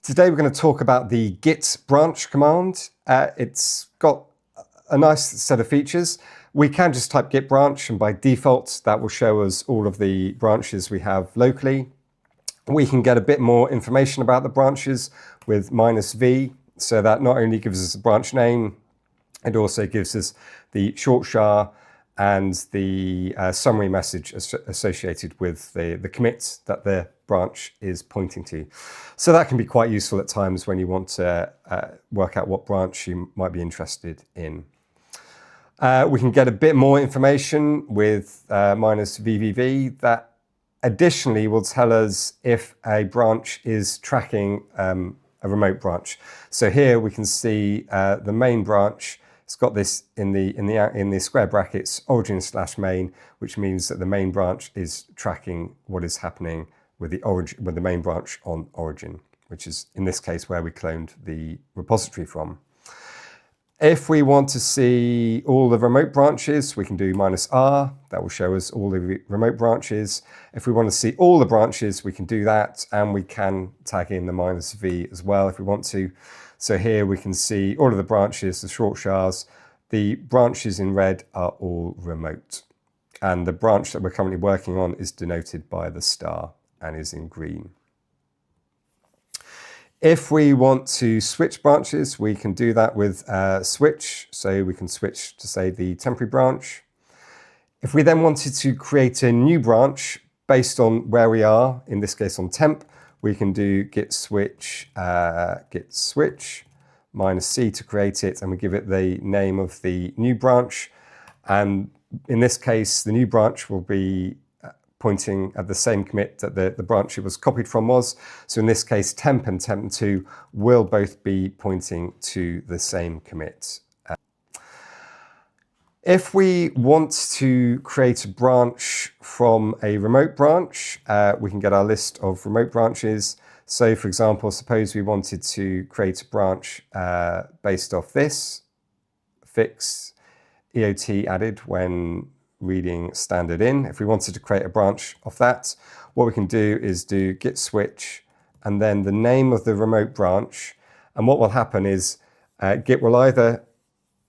Today we're going to talk about the git branch command. It's got a nice set of features. We can just type git branch, and by default that will show us all of the branches we have locally. We can get a bit more information about the branches with -v, so that not only gives us a branch name, it also gives us the short SHA and the summary message associated with the commit that the branch is pointing to. So that can be quite useful at times when you want to work out what branch you might be interested in. We can get a bit more information with -vvv. That additionally will tell us if a branch is tracking a remote branch. So here we can see the main branch. It's got this in the square brackets origin/main, which means that the main branch is tracking what is happening with the main branch on origin, which is in this case where we cloned the repository from. If we want to see all the remote branches, we can do -r. That will show us all the remote branches. If we want to see all the branches, we can do that, and we can tag in the -v as well if we want to. So here we can see all of the branches, the short SHAs. The branches in red are all remote. And the branch that we're currently working on is denoted by the star and is in green. If we want to switch branches, we can do that with switch. So we can switch to, say, the temporary branch. If we then wanted to create a new branch based on where we are, in this case on temp, we can do git switch -c to create it, and we give it the name of the new branch. And in this case, the new branch will be pointing at the same commit that the branch it was copied from was. So in this case, temp and temp2 will both be pointing to the same commit. If we want to create a branch from a remote branch, we can get our list of remote branches. So for example, suppose we wanted to create a branch based off this, fix EOT added when reading standard in. If we wanted to create a branch of that, what we can do is do git switch and then the name of the remote branch. And what will happen is Git will either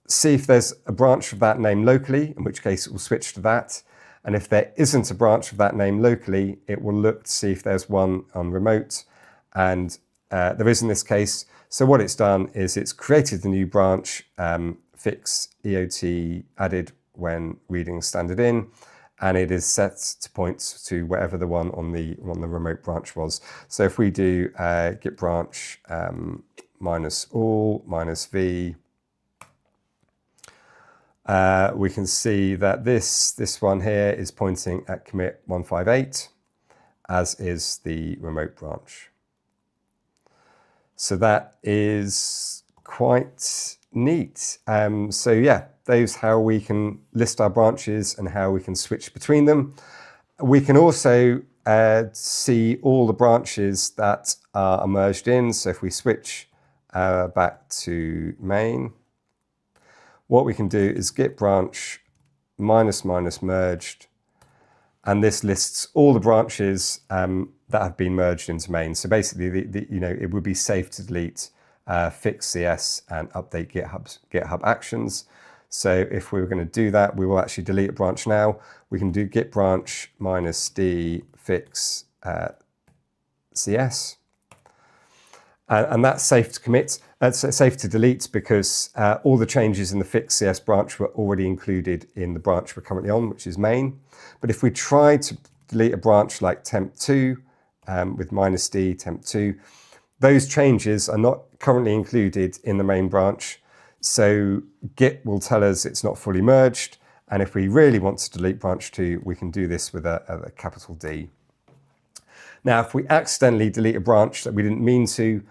see if there's a branch of that name locally, in which case it will switch to that. And if there isn't a branch of that name locally, it will look to see if there's one on remote. And there is in this case. So what it's done is it's created the new branch, fix EOT added when reading standard in, and it is set to point to wherever the one on the remote branch was. So if we do git branch -all -v, we can see that this one here is pointing at commit 158, as is the remote branch. So that is quite neat. So yeah, those how we can list our branches and how we can switch between them. We can also see all the branches that are merged in. So if we switch back to main, what we can do is git branch -- merged, and this lists all the branches that have been merged into main. So basically, it would be safe to delete fix CS and update GitHub actions. So if we were going to do that, we will actually delete a branch now. We can do git branch -d fix CS. And that's safe to commit. It's safe to delete because all the changes in the fix CS branch were already included in the branch we're currently on, which is main. But if we try to delete a branch like temp2 with -d temp2, those changes are not currently included in the main branch. So Git will tell us it's not fully merged. And if we really want to delete branch 2, we can do this with a capital D. Now, if we accidentally delete a branch that we didn't mean to,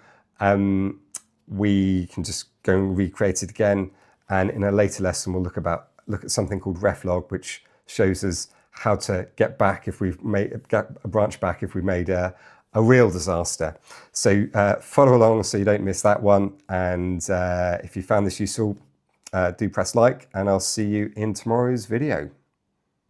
we can just go and recreate it again. And in a later lesson, we'll look at something called reflog, which shows us how to get a branch back if we made a real disaster. So follow along so you don't miss that one. And if you found this useful, do press like, and I'll see you in tomorrow's video.